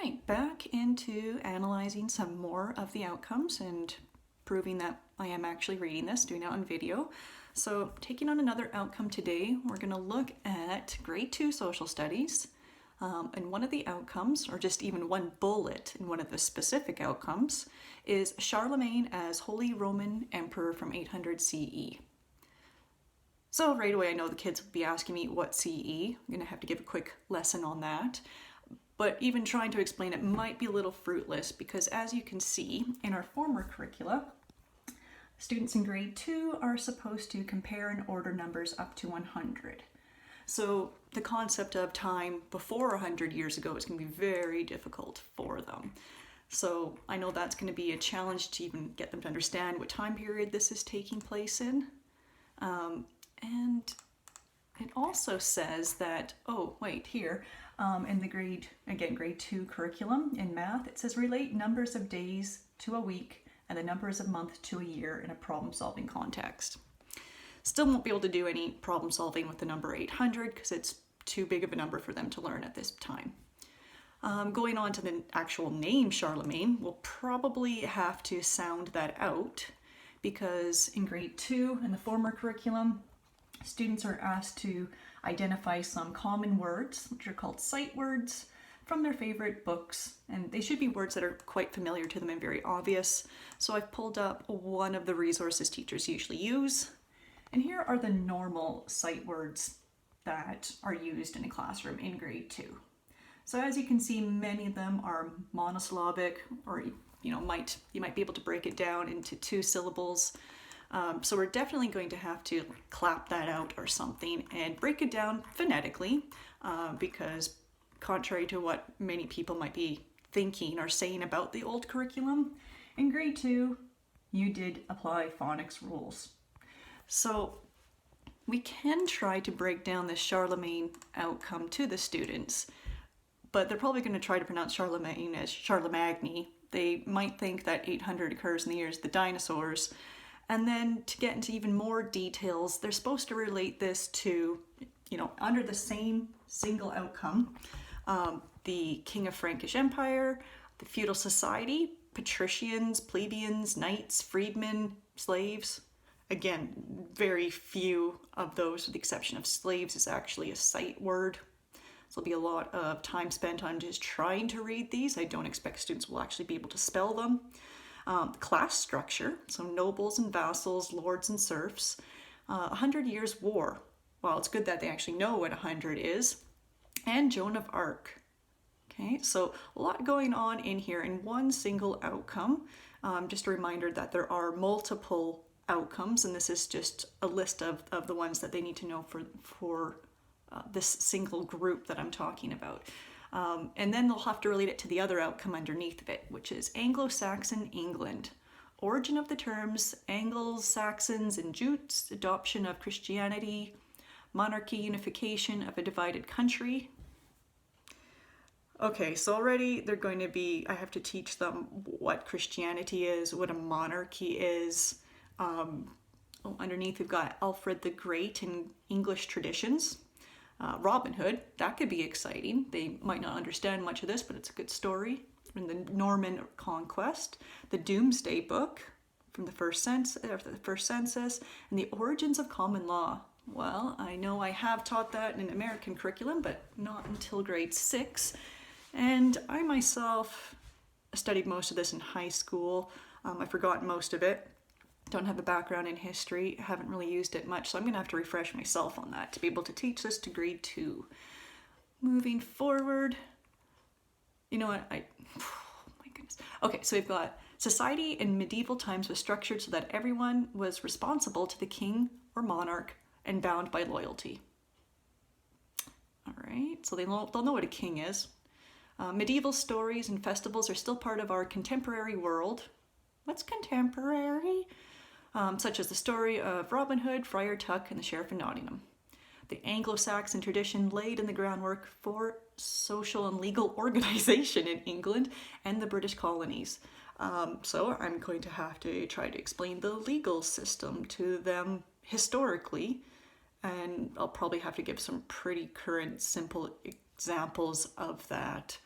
right, back into analyzing some more of the outcomes and proving that I am actually reading this, doing it on video. So taking on another outcome today, we're going to look at grade 2 social studies. And one of the outcomes, or just even one bullet in one of the specific outcomes, is Charlemagne as Holy Roman Emperor from 800 CE. So right away I know the kids will be asking me what CE. I'm going to have to give a quick lesson on that. But even trying to explain it might be a little fruitless because, as you can see in our former curricula, students in grade 2 are supposed to compare and order numbers up to 100. So the concept of time before 100 years ago is going to be very difficult for them. So I know that's going to be a challenge to even get them to understand what time period this is taking place in. And it also says that, in the grade 2 curriculum in math, it says relate numbers of days to a week and the numbers of months to a year in a problem-solving context. Still won't be able to do any problem solving with the number 800 because it's too big of a number for them to learn at this time. Going on to the actual name Charlemagne, we'll probably have to sound that out because in grade 2 in the former curriculum, students are asked to identify some common words, which are called sight words, from their favorite books, and they should be words that are quite familiar to them and very obvious. So I've pulled up one of the resources teachers usually use, and here are the normal sight words that are used in a classroom in grade 2. So as you can see, many of them are monosyllabic, or you might be able to break it down into 2 syllables. So we're definitely going to have to clap that out or something and break it down phonetically because contrary to what many people might be thinking or saying about the old curriculum, in grade 2 you did apply phonics rules. So we can try to break down the Charlemagne outcome to the students, but they're probably going to try to pronounce Charlemagne as Charlemagne. They might think that 800 occurs in the years of the dinosaurs. And then to get into even more details, they're supposed to relate this to, under the same single outcome, the King of Frankish Empire, the feudal society, patricians, plebeians, knights, freedmen, slaves. Again, very few of those, with the exception of slaves, is actually a sight word. So there'll be a lot of time spent on just trying to read these. I don't expect students will actually be able to spell them. Class structure, so nobles and vassals, lords and serfs. 100 Years' War. Well, it's good that they actually know what 100 is. And Joan of Arc. Okay, so a lot going on in here in one single outcome. Just a reminder that there are multiple outcomes, and this is just a list of the ones that they need to know for this single group that I'm talking about. And then they'll have to relate it to the other outcome underneath of it, which is Anglo-Saxon England. Origin of the terms Anglo-Saxons and Jutes, adoption of Christianity, monarchy, unification of a divided country. Okay, so already they're going to be, I have to teach them what Christianity is, what a monarchy is. Underneath we've got Alfred the Great and English traditions. Robin Hood, that could be exciting. They might not understand much of this, but it's a good story. In the Norman Conquest, the Doomsday Book from the first census, and the origins of common law. Well, I know I have taught that in an American curriculum, but not until grade 6. And I myself studied most of this in high school. I've forgotten most of it. Don't have a background in history, haven't really used it much, so I'm going to have to refresh myself on that to be able to teach this to grade 2. Moving forward, oh my goodness. Okay, so we've got society in medieval times was structured so that everyone was responsible to the king or monarch and bound by loyalty. All right, so they'll know what a king is. Medieval stories and festivals are still part of our contemporary world. What's contemporary? Such as the story of Robin Hood, Friar Tuck, and the Sheriff of Nottingham. The Anglo-Saxon tradition laid in the groundwork for social and legal organization in England and the British colonies. So I'm going to have to try to explain the legal system to them historically, and I'll probably have to give some pretty current, simple examples of that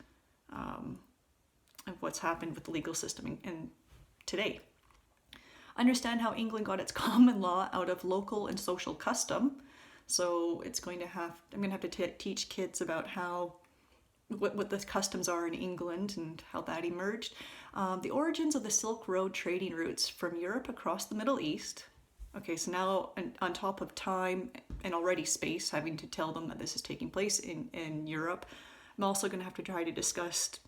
of what's happened with the legal system in today. Understand how England got its common law out of local and social custom. So I'm going to have to teach kids about what the customs are in England and how that emerged. The origins of the Silk Road trading routes from Europe across the Middle East. Okay, so now on top of time and already space, having to tell them that this is taking place in Europe, I'm also going to have to try to discuss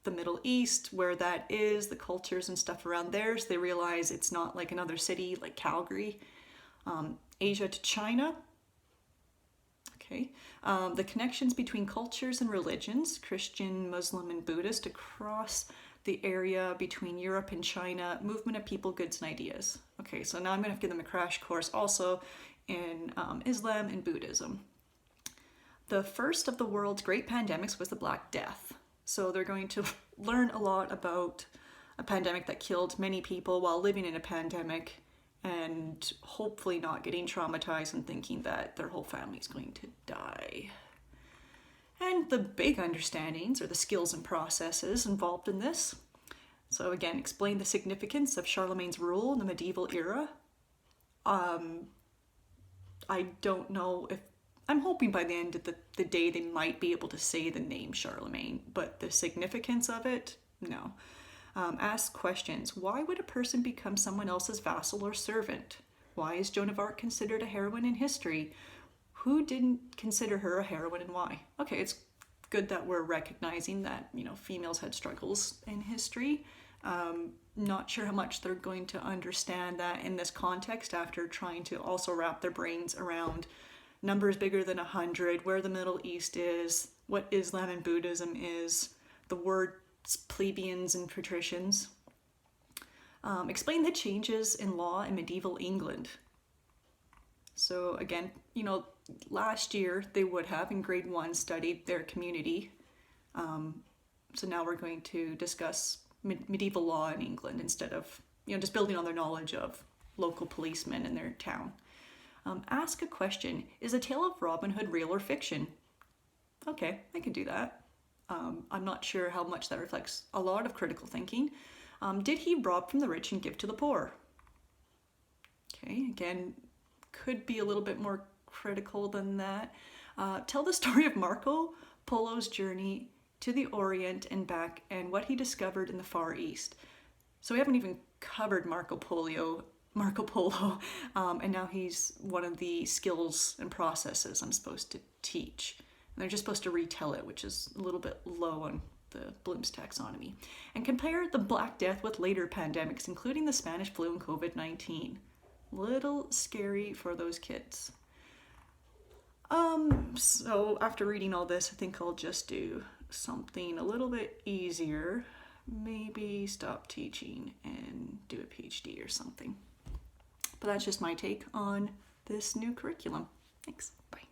the Middle East, where that is, the cultures and stuff around there, so they realize it's not like another city like Calgary. Asia to China. Okay. The connections between cultures and religions, Christian, Muslim, and Buddhist, across the area between Europe and China, movement of people, goods, and ideas. Okay, so now I'm going to give them a crash course also in Islam and Buddhism. The first of the world's great pandemics was the Black Death. So they're going to learn a lot about a pandemic that killed many people while living in a pandemic, and hopefully not getting traumatized and thinking that their whole family is going to die. And the big understandings or the skills and processes involved in this. So again, explain the significance of Charlemagne's rule in the medieval era. I don't know if, I'm hoping by the end of the day they might be able to say the name Charlemagne, but the significance of it, no. Ask questions. Why would a person become someone else's vassal or servant? Why is Joan of Arc considered a heroine in history? Who didn't consider her a heroine and why? Okay, it's good that we're recognizing that, females had struggles in history. Not sure how much they're going to understand that in this context after trying to also wrap their brains around numbers bigger than 100, where the Middle East is, what Islam and Buddhism is, the word plebeians and patricians. Explain the changes in law in medieval England. So again, last year they would have in grade 1 studied their community. So now we're going to discuss medieval law in England instead of just building on their knowledge of local policemen in their town. Ask a question. Is A Tale of Robin Hood real or fiction? Okay, I can do that. I'm not sure how much that reflects a lot of critical thinking. Did he rob from the rich and give to the poor? Okay, again, could be a little bit more critical than that. Tell the story of Marco Polo's journey to the Orient and back and what he discovered in the Far East. So we haven't even covered Marco Polo, and now he's one of the skills and processes I'm supposed to teach. And they're just supposed to retell it, which is a little bit low on the Bloom's taxonomy. And compare the Black Death with later pandemics, including the Spanish flu and COVID-19. Little scary for those kids. So after reading all this, I think I'll just do something a little bit easier. Maybe stop teaching and do a PhD or something. But that's just my take on this new curriculum. Thanks. Bye.